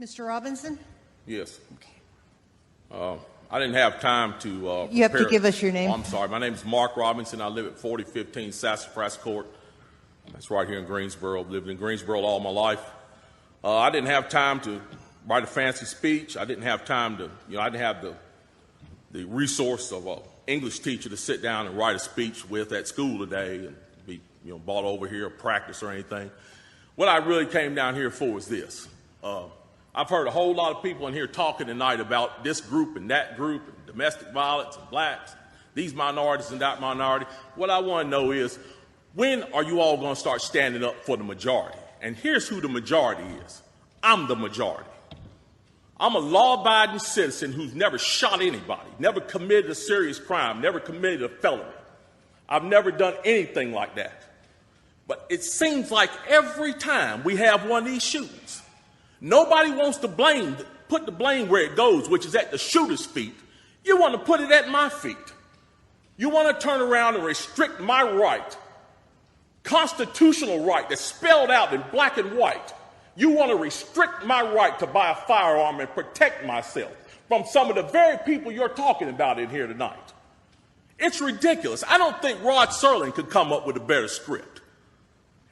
Mr. Robinson? Yes. I didn't have time to You have to give us your name. Oh, I'm sorry. My name is Mark Robinson. I live at 4015 Sassafras Court. That's right here in Greensboro. I've lived in Greensboro all my life. I didn't have time to write a fancy speech. I didn't have time to, I didn't have the resource of an English teacher to sit down and write a speech with at school today and be, brought over here or practice or anything. What I really came down here for is this. I've heard a whole lot of people in here talking tonight about this group and that group and domestic violence and blacks, these minorities and that minority. What I want to know is, when are you all going to start standing up for the majority? And here's who the majority is. I'm the majority. I'm a law-abiding citizen who's never shot anybody, never committed a serious crime, never committed a felony. I've never done anything like that. But it seems like every time we have one of these shootings, nobody wants to put the blame where it goes, which is at the shooter's feet. You want to put it at my feet. You want to turn around and restrict my right, constitutional right that's spelled out in black and white. You want to restrict my right to buy a firearm and protect myself from some of the very people you're talking about in here tonight. It's ridiculous. I don't think Rod Serling could come up with a better script.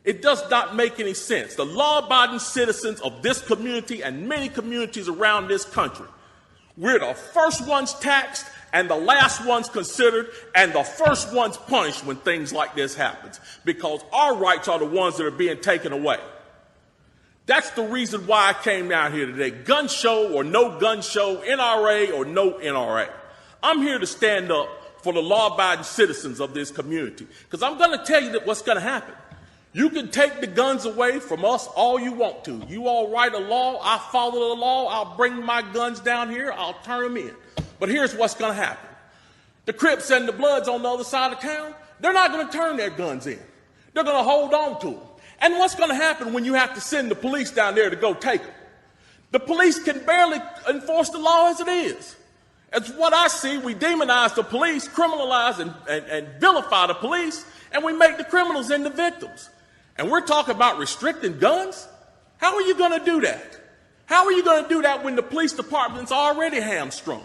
It does not make any sense. The law-abiding citizens of this community and many communities around this country, we're the first ones taxed and the last ones considered and the first ones punished when things like this happens, because our rights are the ones that are being taken away. That's the reason why I came down here today. Gun show or no gun show, NRA or no NRA. I'm here to stand up for the law-abiding citizens of this community, because I'm going to tell you that what's going to happen. You can take the guns away from us all you want to. You all write a law, I follow the law, I'll bring my guns down here, I'll turn them in. But here's what's going to happen. The Crips and the Bloods on the other side of town, they're not going to turn their guns in. They're going to hold on to them. And what's going to happen when you have to send the police down there to go take them? The police can barely enforce the law as it is. As what I see, we demonize the police, criminalize and vilify the police, and we make the criminals into victims. And we're talking about restricting guns? How are you going to do that? How are you going to do that when the police department's already hamstrung?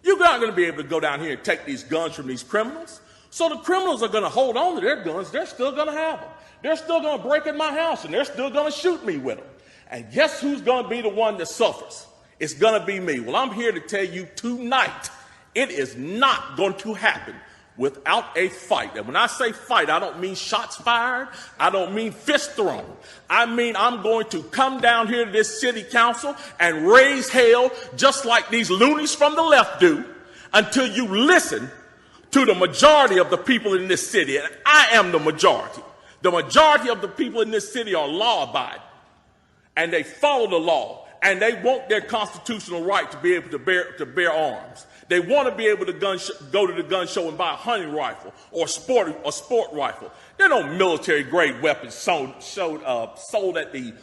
You're not going to be able to go down here and take these guns from these criminals. So the criminals are going to hold on to their guns. They're still going to have them. They're still going to break in my house, and they're still going to shoot me with them. And guess who's going to be the one that suffers? It's going to be me. Well, I'm here to tell you tonight, it is not going to happen without a fight. And when I say fight, I don't mean shots fired. I don't mean fist thrown. I mean I'm going to come down here to this city council and raise hell just like these loonies from the left do until you listen to the majority of the people in this city. And I am the majority. The majority of the people in this city are law-abiding, and they follow the law, and they want their constitutional right to be able to bear arms. They want to be able to go to the gun show and buy a hunting rifle or a sport rifle. There are no military-grade weapons sold at the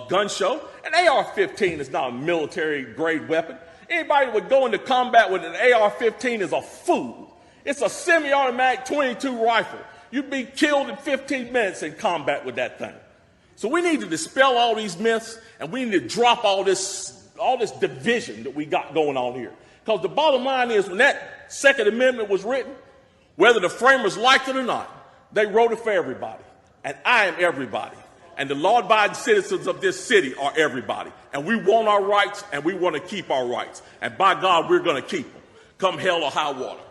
gun show. An AR-15 is not a military-grade weapon. Anybody that would go into combat with an AR-15 is a fool. It's a semi-automatic .22 rifle. You'd be killed in 15 minutes in combat with that thing. So we need to dispel all these myths, and we need to drop all this division that we got going on here. Because the bottom line is, when that Second Amendment was written, whether the framers liked it or not, they wrote it for everybody. And I am everybody. And the law-abiding citizens of this city are everybody. And we want our rights, and we want to keep our rights. And by God, we're going to keep them, come hell or high water.